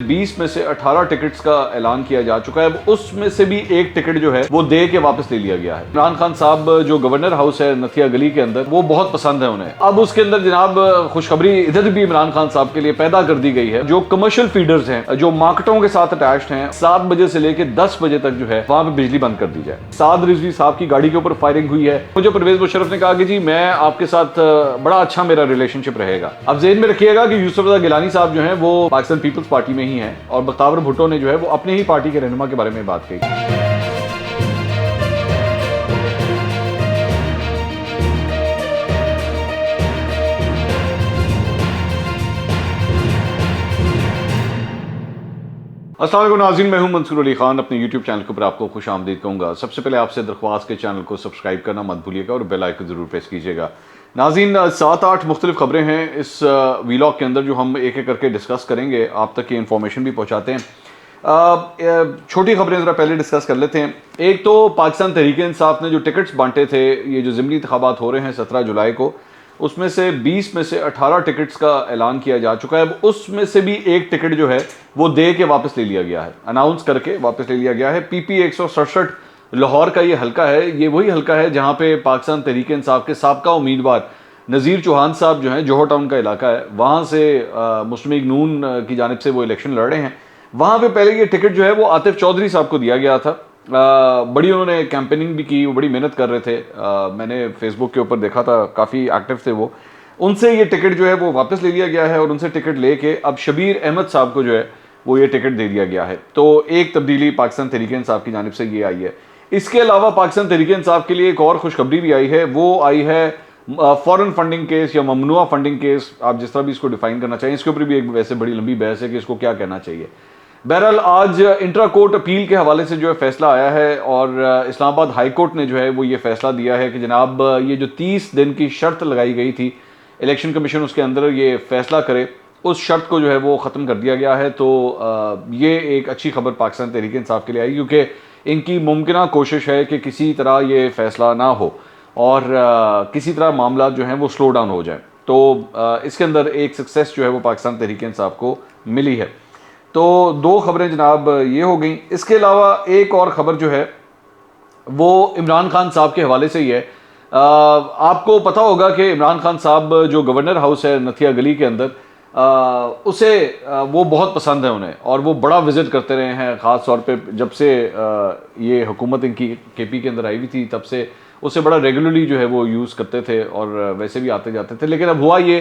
20 में से 18 टिकट्स का ऐलान किया जा चुका है। उसमें से भी एक टिकट जो है वो दे के वापस ले लिया गया है। इमरान खान साहब जो गवर्नर हाउस है नथिया गली के अंदर, वो बहुत पसंद है उन्हें। अब उसके अंदर जनाब खुशखबरी इधर भी इमरान खान साहब के लिए पैदा कर दी गई है। जो कमर्शियल फीडर्स हैं, जो मार्केटों के साथ अटैच्ड हैं, 7 बजे से लेकर 10 बजे तक जो है वहां पे बिजली बंद कर दी जाए। साद रिजवी साहब की गाड़ी के ऊपर फायरिंग हुई है। मुझे परवेज मुशर्रफ ने कहा कि जी मैं आपके साथ बड़ा अच्छा मेरा रिलेशनशिप रहेगा। अब जेहन में रखिएगा कि यूसुफ रजा गिलानी साहब जो है वो पाकिस्तान पीपल्स पार्टी में ही है और बख्तावर भुट्टो ने जो है वो अपने ही पार्टी के रहनुमा के बारे में बात कही। अस्सलाम वालेकुम नाज़रीन, मैं हूं मंसूर अली खान। अपने YouTube चैनल के ऊपर आपको खुश आमदीद कहूँगा। सबसे पहले आपसे दरख्वास्त के चैनल को सब्सक्राइब करना मत भूलिएगा और बेल आइकन ज़रूर प्रेस कीजिएगा। नाज़रीन, 7-8 मुख्तलिफ खबरें हैं इस वीलॉग के अंदर जो हम एक एक करके डिस्कस करेंगे, आप तक ये इन्फॉर्मेशन भी पहुँचाते हैं। छोटी खबरें ज़रा पहले डिस्कस कर लेते हैं। एक तो पाकिस्तान तहरीक इंसाफ ने जो टिकट्स बांटे थे, ये जो ज़िमनी इंतखाबात हो रहे हैं 17 जुलाई को, उसमें से 20 में से 18 टिकट्स का ऐलान किया जा चुका है। उसमें से भी एक टिकट जो है वो दे के वापस ले लिया गया है, अनाउंस करके वापस ले लिया गया है। PP 167 लाहौर का ये हल्का है। ये वही हल्का है जहाँ पे पाकिस्तान तहरीक इंसाफ के साबका उम्मीदवार नज़ीर चौहान साहब जो हैं, जोहर टाउन का इलाका है, वहाँ से मुस्लिम लीग नून की जानिब से वो इलेक्शन लड़ रहे हैं। वहाँ पे पहले ये टिकट जो है वो आतिफ चौधरी साहब को दिया गया था। बड़ी उन्होंने कैंपेनिंग भी की, वो बड़ी मेहनत कर रहे थे। मैंने फेसबुक के ऊपर देखा था, काफ़ी एक्टिव थे वो। उनसे ये टिकट जो है वो वापस ले लिया गया है और उनसे टिकट लेके अब शबीर अहमद साहब को जो है वो ये टिकट दे दिया गया है। तो एक तब्दीली पाकिस्तान तहरीक इंसाफ की जानिब से ये आई है। इसके अलावा पाकिस्तान तहरीक इंसाफ के लिए एक और खुशखबरी भी आई है। वो आई है फॉरेन फंडिंग केस या ममनुआ फंडिंग केस, आप जिस तरह भी इसको डिफाइन करना चाहिए। इसके ऊपर भी एक वैसे बड़ी लंबी बहस है कि इसको क्या कहना चाहिए। बहरहाल आज इंट्रा कोर्ट अपील के हवाले से जो है फैसला आया है और इस्लामाबाद हाई कोर्ट ने जो है वो ये फैसला दिया है कि जनाब ये जो 30 दिन की शर्त लगाई गई थी इलेक्शन कमीशन उसके अंदर ये फैसला करे, उस शर्त को जो है वो ख़त्म कर दिया गया है। तो ये एक अच्छी खबर पाकिस्तान तहरीक इंसाफ के लिए आई, क्योंकि इनकी मुमकिन कोशिश है कि किसी तरह ये फैसला ना हो और किसी तरह मामला जो है वो स्लो डाउन हो जाए। तो इसके अंदर एक सक्सेस जो है वो पाकिस्तान तहरीक इंसाफ को मिली है। तो 2 खबरें जनाब ये हो गई। इसके अलावा एक और ख़बर जो है वो इमरान खान साहब के हवाले से ही है। आपको पता होगा कि इमरान खान साहब जो गवर्नर हाउस है नथिया गली के अंदर, उसे वो बहुत पसंद है उन्हें और वो बड़ा विज़िट करते रहे हैं। ख़ास तौर पे जब से ये हुकूमत इनकी KP के अंदर आई हुई थी तब से उसे बड़ा रेगुलरली जो है वो यूज़ करते थे और वैसे भी आते जाते थे। लेकिन अब हुआ ये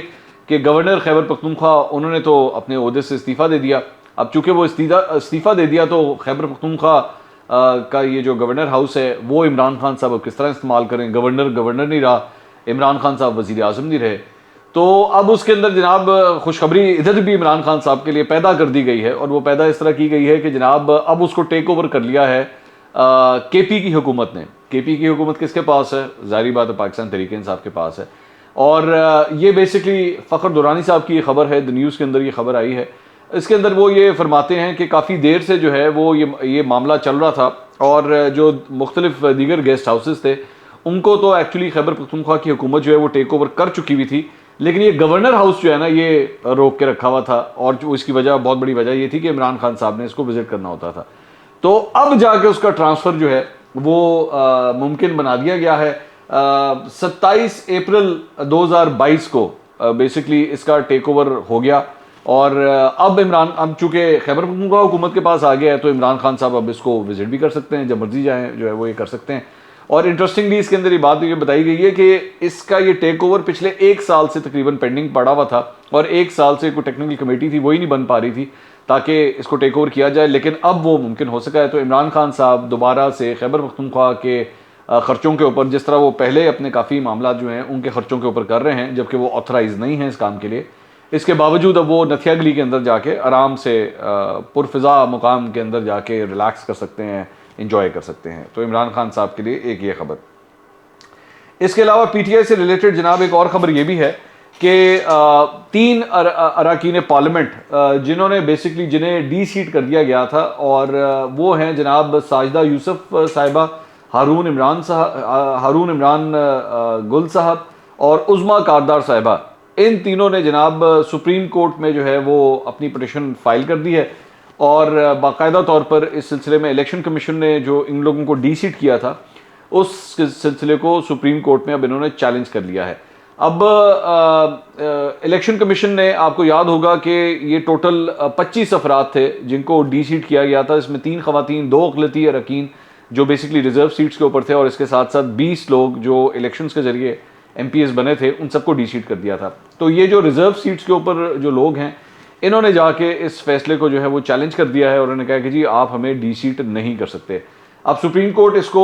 कि गवर्नर खैबर पख्तूनख्वा उन्होंने तो अपने ओहदे से इस्तीफ़ा दे दिया। अब चूंकि वो इस्तीफ़ा दे दिया तो खैबर पख्तूनख्वा का ये जो गवर्नर हाउस है वो इमरान खान साहब किस तरह इस्तेमाल करें। गवर्नर नहीं रहा, इमरान खान साहब वज़ीर आज़म नहीं रहे। तो अब उसके अंदर जनाब खुशखबरी इधर भी इमरान खान साहब के लिए पैदा कर दी गई है और वो पैदा इस तरह की गई है कि जनाब अब उसको टेक ओवर कर लिया है KP की हुकूमत ने। KP की हुकूमत किसके पास है? ज़ाहिर बात है पाकिस्तान तहरीक इंसाफ के पास है। और ये बेसिकली फ़खर दुरानी साहब की खबर है, द न्यूज़ के अंदर ये खबर आई है। इसके अंदर वो ये फरमाते हैं कि काफ़ी देर से जो है वो ये मामला चल रहा था और जो मुख्तलिफ दीगर गेस्ट हाउसेस थे उनको तो एक्चुअली खैबर पख्तूनख्वा की हुकूमत जो है वो टेक ओवर कर चुकी हुई थी, लेकिन ये गवर्नर हाउस जो है ना ये रोक के रखा हुआ था। और जो इसकी वजह, बहुत बड़ी वजह ये थी कि इमरान खान साहब ने इसको विज़िट करना होता था। तो अब जाके उसका ट्रांसफ़र जो है वो मुमकिन बना दिया गया है। 27 अप्रैल 2022 को बेसिकली इसका टेक ओवर हो गया और अब चूंकि खैबर पख्तूनख्वा हुकूमत के पास आ गया है तो इमरान खान साहब अब इसको विजिट भी कर सकते हैं, जब मर्जी जाएँ जो है वो ये कर सकते हैं। और इंटरेस्टिंगली इसके अंदर ये बात ये बताई गई है कि इसका ये टेक ओवर पिछले 1 साल से तकरीबन पेंडिंग पड़ा हुआ था और 1 साल से कोई टेक्निकल कमेटी थी वही नहीं बन पा रही थी ताकि इसको टेक ओवर किया जाए, लेकिन अब वो मुमकिन हो सका है। तो इमरान खान साहब दोबारा से खैबर पख्तूनख्वा के ख़र्चों के ऊपर, जिस तरह वो पहले अपने काफ़ी मामला जो हैं उनके ख़र्चों के ऊपर कर रहे हैं जबकि वो ऑथराइज नहीं हैं इस काम के लिए, इसके बावजूद अब वो नथिया गली के अंदर जाके आराम से पुरफ़िज़ा मुकाम के अंदर जाके रिलैक्स कर सकते हैं, इंजॉय कर सकते हैं। तो इमरान खान साहब के लिए एक ये खबर। इसके अलावा PTI से रिलेटेड जनाब एक और ख़बर ये भी है कि 3 अरकान पार्लियामेंट जिन्हें डी-सीट कर दिया गया था और वो हैं जनाब साजिदा यूसुफ साहिबा, हारून इमरान गुल साहब और उज़्मा कारदार साहिबा। इन तीनों ने जनाब सुप्रीम कोर्ट में जो है वो अपनी पिटिशन फाइल कर दी है और बाकायदा तौर पर इस सिलसिले में इलेक्शन कमीशन ने जो इन लोगों को डी सीट किया था उस सिलसिले को सुप्रीम कोर्ट में अब इन्होंने चैलेंज कर लिया है। अब इलेक्शन कमीशन ने, आपको याद होगा कि ये टोटल 25 अफराद थे जिनको डी सीट किया गया था। इसमें 3 खवातीन, 2 अक़लियती अरकान जो बेसिकली रिजर्व सीट्स के ऊपर थे, और इसके साथ साथ 20 लोग जो इलेक्शंस के जरिए एमपीएस बने थे, उन सबको डी सीट कर दिया था। तो ये जो रिजर्व सीट्स के ऊपर जो लोग हैं, इन्होंने जाके इस फैसले को जो है वो चैलेंज कर दिया है और उन्होंने कहा कि जी आप हमें डी सीट नहीं कर सकते। अब सुप्रीम कोर्ट इसको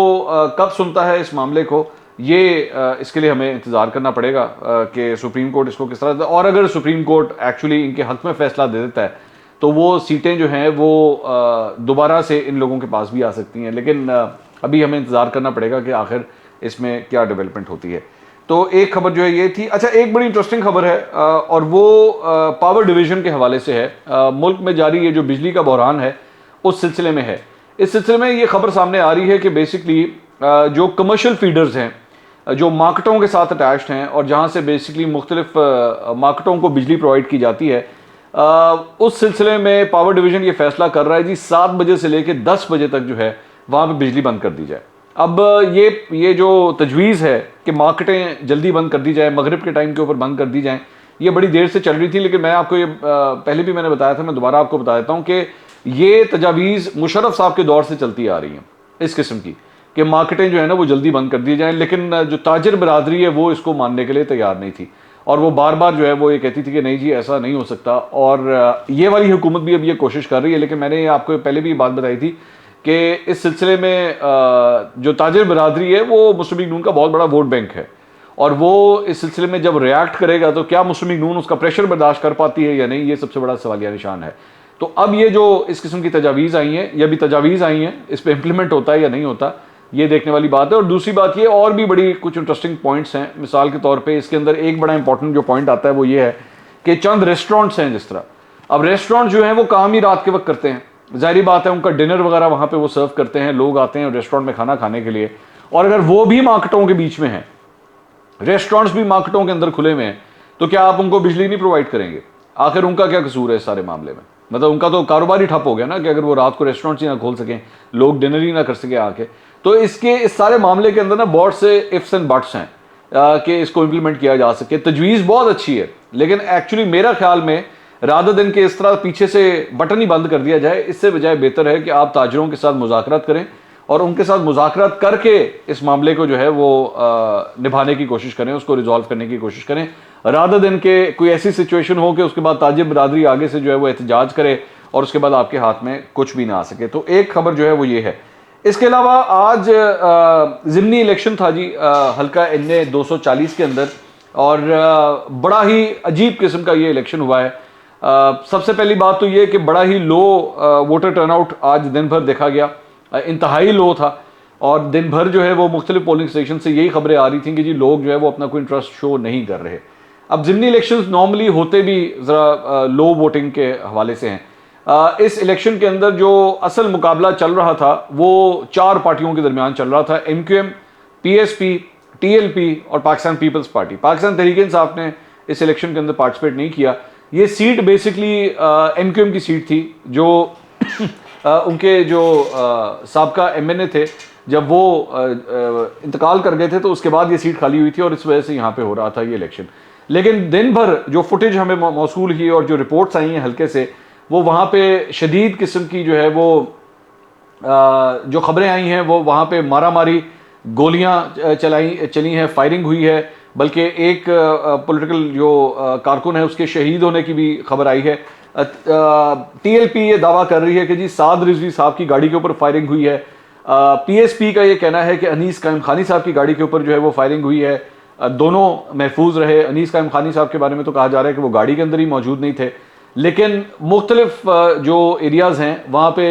कब सुनता है इस मामले को, ये इसके लिए हमें इंतज़ार करना पड़ेगा कि सुप्रीम कोर्ट इसको किस तरह, और अगर सुप्रीम कोर्ट एक्चुअली इनके हक में फैसला दे देता है तो वो सीटें जो हैं वो दोबारा से इन लोगों के पास भी आ सकती हैं। लेकिन अभी हमें इंतज़ार करना पड़ेगा कि आखिर इसमें क्या डेवलपमेंट होती है। तो एक खबर जो है ये थी। अच्छा, एक बड़ी इंटरेस्टिंग खबर है और वो पावर डिवीज़न के हवाले से है। मुल्क में जारी ये जो बिजली का बहरान है उस सिलसिले में है। इस सिलसिले में ये खबर सामने आ रही है कि बेसिकली जो कमर्शियल फीडर्स हैं जो मार्केटों के साथ अटैच्ड हैं और जहाँ से बेसिकली मुख्तलिफ मार्केटों को बिजली प्रोवाइड की जाती है, उस सिलसिले में पावर डिवीज़न ये फैसला कर रहा है जी 7 बजे से लेकर 10 बजे तक जो है वहाँ पे बिजली बंद कर दी जाए। अब ये जो तजवीज़ है कि मार्केटें जल्दी बंद कर दी जाए, मगरिब के टाइम के ऊपर बंद कर दी जाएँ, ये बड़ी देर से चल रही थी। लेकिन मैं आपको ये पहले भी मैंने बताया था, मैं दोबारा आपको बता देता हूँ कि ये तजावीज़ मुशर्रफ साहब के दौर से चलती आ रही हैं इस किस्म की, कि मार्केटें जो है ना वो जल्दी बंद कर दी जाएँ। लेकिन जो ताजर बरादरी है वो इसको मानने के लिए तैयार नहीं थी और वो बार बार जो है वो ये कहती थी कि नहीं जी ऐसा नहीं हो सकता। और ये वाली हुकूमत भी अब ये कोशिश कर रही है। लेकिन मैंने आपको पहले भी बात बताई थी कि इस सिलसिले में जो ताजर बरादरी है वो मुस्लिम लीग नून का बहुत बड़ा वोट बैंक है और वो इस सिलसिले में जब रिएक्ट करेगा तो क्या मुस्लिम लीग नून उसका प्रेशर बर्दाश्त कर पाती है या नहीं, ये सबसे बड़ा सवालिया निशान है। तो अब ये जो इस किस्म की तजावीज़ आई हैं, या भी तजावीज़ आई हैं, इस पर इम्प्लीमेंट होता है या नहीं होता, ये देखने वाली बात है। और दूसरी बात ये, और भी बड़ी कुछ इंटरेस्टिंग पॉइंट्स हैं। मिसाल के तौर पे इसके अंदर एक बड़ा इंपॉर्टेंट जो पॉइंट आता है वो ये है कि चंद रेस्टोरेंट्स हैं जिस तरह, अब रेस्टोरेंट जो हैं वो काम ही रात के वक्त करते हैं, जाहिर बात है उनका डिनर वगैरह वहाँ पे वो सर्व करते हैं, लोग आते हैं रेस्टोरेंट में खाना खाने के लिए। और अगर वो भी मार्केटों के बीच में हैं, रेस्टोरेंट्स भी मार्केटों के अंदर खुले हुए हैं, तो क्या आप उनको बिजली नहीं प्रोवाइड करेंगे? आखिर उनका क्या कसूर है इस सारे मामले में? मतलब उनका तो कारोबार ही ठप हो गया ना, कि अगर वो रात को रेस्टोरेंट्स ही ना खोल सकें, लोग डिनर ही ना कर सके आके। तो इस सारे मामले के अंदर ना बहुत से इफ्स एंड बट्स हैं कि इसको इम्प्लीमेंट किया जा सके। तजवीज़ बहुत अच्छी है, लेकिन एक्चुअली मेरा ख्याल में रादर दिन के इस तरह पीछे से बटन ही बंद कर दिया जाए, इससे बजाय बेहतर है कि आप ताजरों के साथ मुज़ाकरात करें और उनके साथ मुज़ाकरात करके इस मामले को जो है वो निभाने की कोशिश करें, उसको रिजॉल्व करने की कोशिश करें। रादर दिन के कोई ऐसी सिचुएशन हो कि उसके बाद ताजिर बरादरी आगे से जो है वो एहतजाज करे और उसके बाद आपके हाथ में कुछ भी ना आ सके। तो एक खबर जो है वो ये है। इसके अलावा आज ज़िमनी इलेक्शन था जी, हल्का NA 240 के अंदर, और बड़ा ही अजीब किस्म का ये इलेक्शन हुआ है। सबसे पहली बात तो ये कि बड़ा ही लो वोटर टर्नआउट आज दिन भर देखा गया, इंतहाई लो था। और दिन भर जो है वो मुख्तलिफ पोलिंग स्टेशन से यही खबरें आ रही थी कि जी लोग जो है वो अपना कोई इंटरेस्ट शो नहीं कर रहे। अब ज़िमनी इलेक्शंस नॉर्मली होते भी ज़रा लो वोटिंग के हवाले से हैं। इस इलेक्शन के अंदर जो असल मुकाबला चल रहा था वो 4 पार्टियों के दरमियान चल रहा था, MQM, PSP, TLP और पाकिस्तान पीपल्स पार्टी। पाकिस्तान तहरीक इंसाफ ने इस इलेक्शन के अंदर पार्टिसिपेट नहीं किया। ये सीट बेसिकली MQM की सीट थी, जो उनके जो साबका MNA थे, जब वो इंतकाल कर गए थे तो उसके बाद ये सीट खाली हुई थी और इस वजह से यहाँ पे हो रहा था ये इलेक्शन। लेकिन दिन भर जो फुटेज हमें मौसूल हुई और जो रिपोर्ट्स आई हैं हल्के से, वो वहाँ पे शदीद किस्म की जो है वो जो खबरें आई हैं, वो वहाँ पे मारा मारी, गोलियाँ चली हैं, फायरिंग हुई है, बल्कि एक पॉलिटिकल जो कारकुन है उसके शहीद होने की भी खबर आई है। TLP ये दावा कर रही है कि जी साद रिजवी साहब की गाड़ी के ऊपर फायरिंग हुई है। PSP का ये कहना है कि अनीस कायम खानी साहब की गाड़ी के ऊपर जो है वो फायरिंग हुई है। दोनों महफूज रहे। अनीस कायम खानी साहब के बारे में तो कहा जा रहा है कि वो गाड़ी के अंदर ही मौजूद नहीं थे। लेकिन मुख्तलिफ जो एरियाज़ हैं वहाँ पे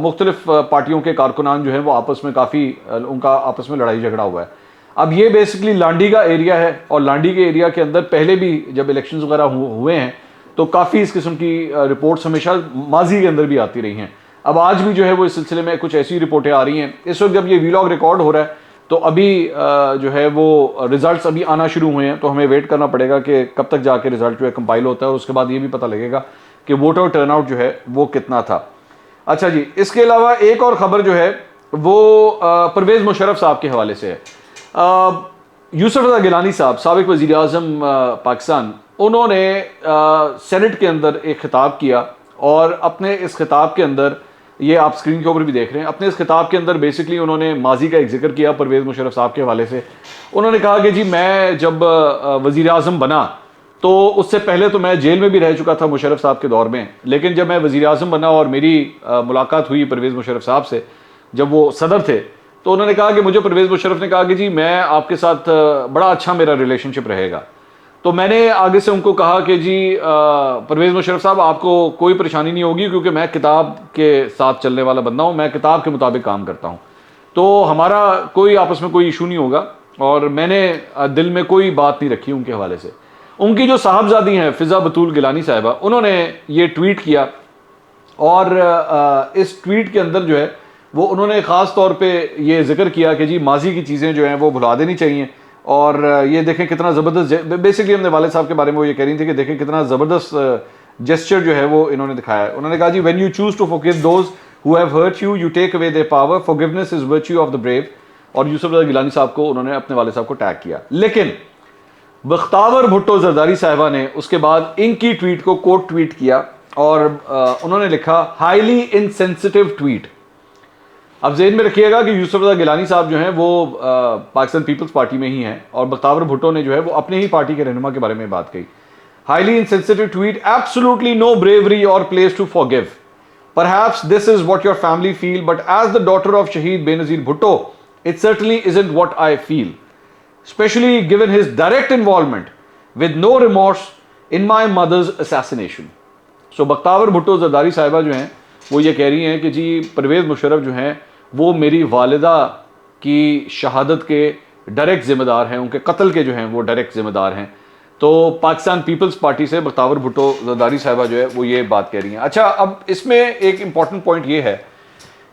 मुख्तलिफ पार्टियों के कारकुनान जो हैं वो आपस में काफ़ी उनका आपस में लड़ाई झगड़ा हुआ है। अब ये बेसिकली लांडी का एरिया है और लांडी के एरिया के अंदर पहले भी जब इलेक्शंस वगैरह हुए हैं तो काफ़ी इस किस्म की रिपोर्ट्स हमेशा माजी के अंदर भी आती रही हैं। अब आज भी जो है वो इस सिलसिले में कुछ ऐसी रिपोर्टें आ रही हैं। इस वक्त जब ये वीलॉग रिकॉर्ड हो रहा है तो अभी जो है वो रिजल्ट्स अभी आना शुरू हुए हैं, तो हमें वेट करना पड़ेगा कि कब तक जाके रिजल्ट जो है कंपाइल होता है और उसके बाद ये भी पता लगेगा कि वोटर टर्नआउट जो है वो कितना था। अच्छा जी, इसके अलावा एक और खबर जो है वो परवेज़ मुशर्रफ साहब के हवाले से है। यूसुफ रज़ा गिलानी साहब, साबिक वज़ीर आज़म पाकिस्तान, उन्होंने सेनेट के अंदर एक खिताब किया और अपने इस खिताब के अंदर, ये आप स्क्रीन के ऊपर भी देख रहे हैं, अपने इस खिताब के अंदर बेसिकली उन्होंने माजी का एक जिक्र किया परवेज़ मुशर्रफ साहब के हवाले से। उन्होंने कहा कि जी मैं जब वज़ीर आज़म बना तो उससे पहले तो मैं जेल में भी रह चुका था मुशर्रफ साहब के दौर में, लेकिन जब मैं वज़ीर आज़म बना और मेरी मुलाकात हुई परवेज़ मुशर्रफ साहब से जब वो सदर थे, तो उन्होंने कहा कि मुझे परवेज़ मुशर्रफ ने कहा कि जी मैं आपके साथ बड़ा अच्छा मेरा रिलेशनशिप रहेगा। तो मैंने आगे से उनको कहा कि जी परवेज़ मुशर्रफ साहब आपको कोई परेशानी नहीं होगी क्योंकि मैं किताब के साथ चलने वाला बंदा हूँ, मैं किताब के मुताबिक काम करता हूँ, तो हमारा कोई आपस में कोई इशू नहीं होगा। और मैंने दिल में कोई बात नहीं रखी उनके हवाले से। उनकी जो साहबजादी हैं फ़िज़ा बतूल गिलानी साहिबा, उन्होंने ये ट्वीट किया और इस ट्वीट के अंदर जो है वो उन्होंने ख़ास तौर पे ये जिक्र किया कि जी माजी की चीज़ें जो हैं वो भुला देनी चाहिए। और ये देखें कितना ज़बरदस्त, बेसिकली अपने वालिद साहब के बारे में वो ये कह रही थी कि देखें कितना ज़बरदस्त जेस्चर जो है वो इन्होंने दिखाया है। उन्होंने कहा जी when you choose to forgive those who have hurt you, you take away their power, forgiveness is virtue of the brave. और यूसुफ रज़ा गिलानी साहब को उन्होंने अपने वालिद साहब को टैग किया। लेकिन बख्तावर भुट्टो जरदारी साहिबा ने उसके बाद इनकी ट्वीट को कोट ट्वीट किया और उन्होंने लिखा हाईली इनसेंसिटिव ट्वीट। अब जेहन में रखिएगा कि यूसुफ रज़ा गिलानी साहब जो हैं वो पाकिस्तान पीपल्स पार्टी में ही हैं और बख्तावर भुट्टो ने जो है वो अपने ही पार्टी के रहनुमा के बारे में बात कही। Highly insensitive tweet, absolutely no bravery और place to forgive, perhaps this is what your family feel, but as the daughter of शहीद Benazir Bhutto it certainly isn't what I feel, especially given his direct involvement with no remorse in my mother's assassination. So Bakhtawar Bhutto Zardari साहिबा जो हैं वो ये कह रही हैं कि जी परवेज़ मुशर्रफ जो हैं वो मेरी वालिदा की शहादत के डायरेक्ट ज़िम्मेदार हैं, उनके कत्ल के जो हैं वो डायरेक्ट ज़िम्मेदार हैं। तो पाकिस्तान पीपल्स पार्टी से बख्तावर भुट्टो जरदारी साहिबा जो है वो ये बात कह रही हैं। अच्छा, अब इसमें एक इंपॉर्टेंट पॉइंट ये है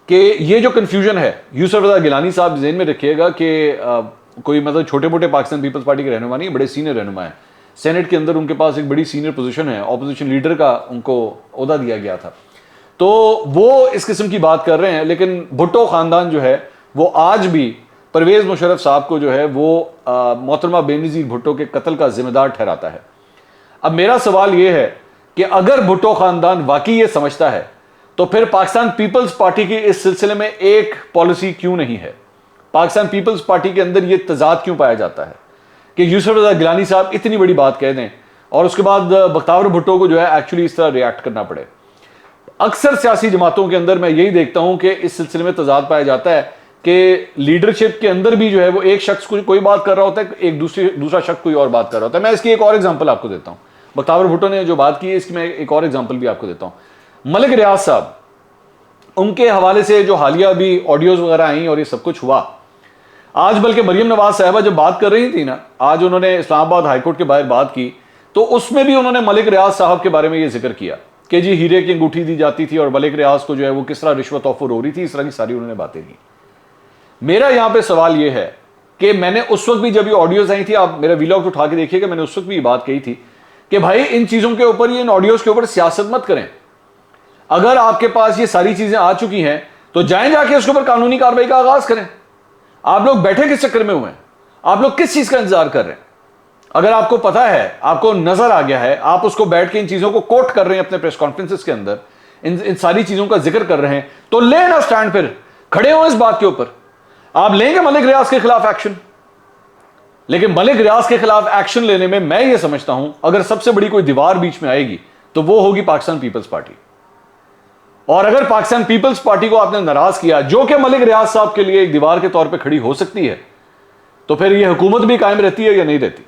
कि ये जो कन्फ्यूजन है, यूसुफ रज़ा गिलानी साहब ज़हन में रखिएगा कि कोई मतलब छोटे मोटे पाकिस्तान पीपल्स पार्टी के रहनुमा नहीं, बड़े सीनियर रहनुमा है। सेनेट के अंदर उनके पास एक बड़ी सीनियर पोजीशन है, ऑपोजिशन लीडर का उनको ओहदा दिया गया था। तो वो इस किस्म की बात कर रहे हैं, लेकिन भुट्टो ख़ानदान जो है वो आज भी परवेज़ मुशर्रफ साहब को जो है वो मोहतरमा बेनज़ीर भुट्टो के कत्ल का जिम्मेदार ठहराता है। अब मेरा सवाल ये है कि अगर भुट्टो ख़ानदान वाकई ये समझता है तो फिर पाकिस्तान पीपल्स पार्टी की इस सिलसिले में एक पॉलिसी क्यों नहीं है? पाकिस्तान पीपल्स पार्टी के अंदर ये तजाद क्यों पाया जाता है कि यूसुफ रज़ा गिलानी साहब इतनी बड़ी बात कह दें और उसके बाद बख्तावर भुट्टो को जो है एक्चुअली इस तरह रिएक्ट करना पड़े? अक्सर सियासी जमातों के अंदर मैं यही देखता हूं कि इस सिलसिले में तजाद पाया जाता है कि लीडरशिप के अंदर भी जो है वो एक शख्स कोई बात कर रहा होता है, एक दूसरा शख्स कोई और बात कर रहा होता है। मैं इसकी एक और एग्जाम्पल आपको देता हूँ। बख्तावर भुट्टो ने जो बात की है इसकी मैं एक और एग्जाम्पल भी आपको देता हूँ। मलिक रियाज साहब, उनके हवाले से जो हालिया अभी ऑडियोज वगैरह आई और ये सब कुछ हुआ, आज बल्कि मरियम नवाज साहिबा जब बात कर रही थी ना, आज उन्होंने इस्लामाबाद हाईकोर्ट के बाहर बात की, तो उसमें भी उन्होंने मलिक रियाज साहब के बारे में ये जिक्र किया कि जी हीरे की अंगूठी दी जाती थी और मलिक रियाज को जो है वो किस तरह रिश्वत ऑफर हो रही थी, इस तरह की सारी उन्होंने बातें की। मेरा यहां पे सवाल ये है कि मैंने उस वक्त भी जब ये ऑडियोज आई थी, आप मेरा वीलॉग उठा के देखिएगा, मैंने उस वक्त भी ये बात कही थी कि भाई इन चीजों के ऊपर, इन ऑडियोज के ऊपर सियासत मत करें। अगर आपके पास ये सारी चीजें आ चुकी हैं तो जाएं जाके उसके ऊपर कानूनी कार्रवाई का आगाज करें। आप लोग बैठे किस चक्कर में हुए हैं? आप लोग किस चीज का इंतजार कर रहे हैं? अगर आपको पता है, आपको नजर आ गया है, आप उसको बैठ के इन चीजों को कोट कर रहे हैं अपने प्रेस कॉन्फ्रेंसेस के अंदर, इन सारी चीजों का जिक्र कर रहे हैं, तो ले ना स्टैंड, फिर खड़े हो इस बात के ऊपर। आप लेंगे मलिक रियाज के खिलाफ एक्शन, लेकिन मलिक रियाज के खिलाफ एक्शन लेने में मैं ये समझता हूं अगर सबसे बड़ी कोई दीवार बीच में आएगी तो वो होगी पाकिस्तान पीपल्स पार्टी। और अगर पाकिस्तान पीपल्स पार्टी को आपने नाराज किया, जो कि मलिक रियाज साहब के लिए एक दीवार के तौर पे खड़ी हो सकती है, तो फिर ये हुकूमत भी कायम रहती है या नहीं रहती?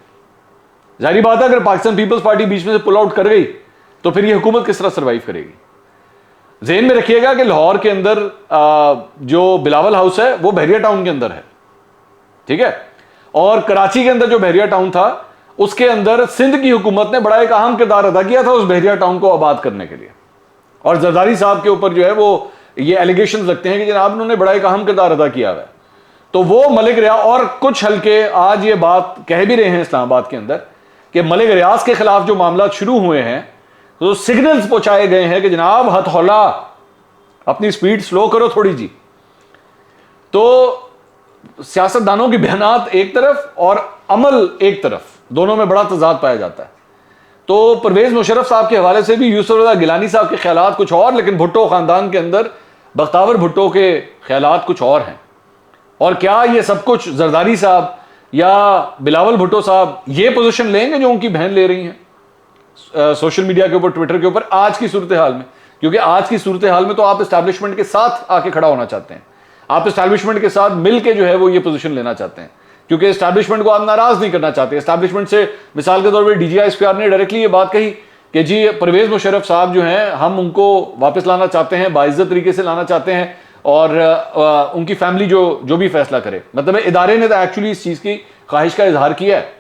जाहिर बात है अगर पाकिस्तान पीपल्स पार्टी बीच में से पुल आउट कर गई तो फिर ये हुकूमत किस तरह सर्वाइव करेगी? ज़हन में रखिएगा कि लाहौर के अंदर जो बिलावल हाउस है वो बहरिया टाउन के अंदर है, ठीक है, और कराची के अंदर जो बहरिया टाउन था उसके अंदर सिंध की हुकूमत ने बड़ा एक अहम किरदार अदा किया था उस बहरिया टाउन को आबाद करने के लिए। और जरदारी साहब के ऊपर जो है वो ये एलिगेशन लगते हैं कि जनाब उन्होंने बड़ा एक अहम किरदार अदा किया है। तो वो मलिक रियाज और कुछ हल्के आज ये बात कह भी रहे हैं इस्लामाबाद के अंदर कि मलिक रियाज के खिलाफ जो मामला शुरू हुए हैं तो सिग्नल्स पहुंचाए गए हैं कि जनाब हथौला अपनी स्पीड स्लो करो थोड़ी जी। तो सियासतदानों की बयानात एक तरफ और अमल एक तरफ, दोनों में बड़ा तजाद पाया जाता है। तो परवेज मुशर्रफ साहब के हवाले से भी यूसुफ रज़ा गिलानी साहब के ख्यालात कुछ और, लेकिन भुट्टो खानदान के अंदर बख्तावर भुट्टो के ख्यालात कुछ और हैं। और क्या ये सब कुछ जरदारी साहब या बिलावल भुट्टो साहब ये पोजीशन लेंगे जो उनकी बहन ले रही हैं सोशल मीडिया के ऊपर, ट्विटर के ऊपर, आज की सूरत हाल में? क्योंकि आज की सूरत हाल में तो आप एस्टैब्लिशमेंट के साथ आके खड़ा होना चाहते हैं, आप एस्टैब्लिशमेंट के साथ मिल के जो है वो ये पोजीशन लेना चाहते हैं, क्योंकि एस्टैब्लिशमेंट को आप नाराज नहीं करना चाहते। एस्टैब्लिशमेंट से मिसाल के तौर पर DGI-SPR ने डायरेक्टली ये बात कही कि जी परवेज मुशर्रफ साहब जो हैं हम उनको वापस लाना चाहते हैं, बाइज्जत तरीके से लाना चाहते हैं, और उनकी फैमिली जो भी फैसला करे। मतलब इदारे ने तो एक्चुअली इस चीज़ की ख्वाहिश का इजहार किया है।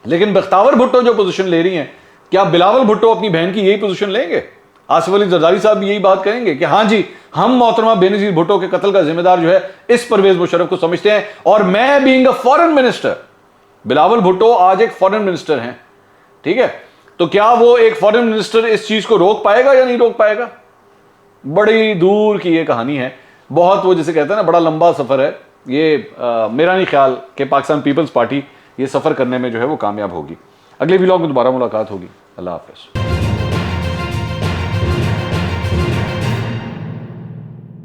लेकिन बख्तावर भुट्टो जो पोजीशन ले रही हैं, क्या बिलावल भुट्टो अपनी बहन की यही पोजीशन लेंगे? आसिफ अली जरदारी साहब भी यही बात करेंगे कि हाँ जी हम मोहतरमा बेनज़ीर भुट्टो के कत्ल का जिम्मेदार जो है इस परवेज मुशर्रफ को समझते हैं, और मैं being a foreign minister, Bilawal Bhutto आज एक फॉरेन मिनिस्टर हैं, ठीक है, तो क्या वो एक फॉरेन मिनिस्टर इस चीज को रोक पाएगा या नहीं रोक पाएगा? बड़ी दूर की ये कहानी है, बहुत, वो जैसे कहते हैं ना, बड़ा लंबा सफर है ये। मेरा नहीं ख्याल कि पाकिस्तान पीपल्स पार्टी ये सफर करने में जो है वो कामयाब होगी। अगले व्लॉग में दोबारा मुलाकात होगी। अल्लाह हाफ़िज़।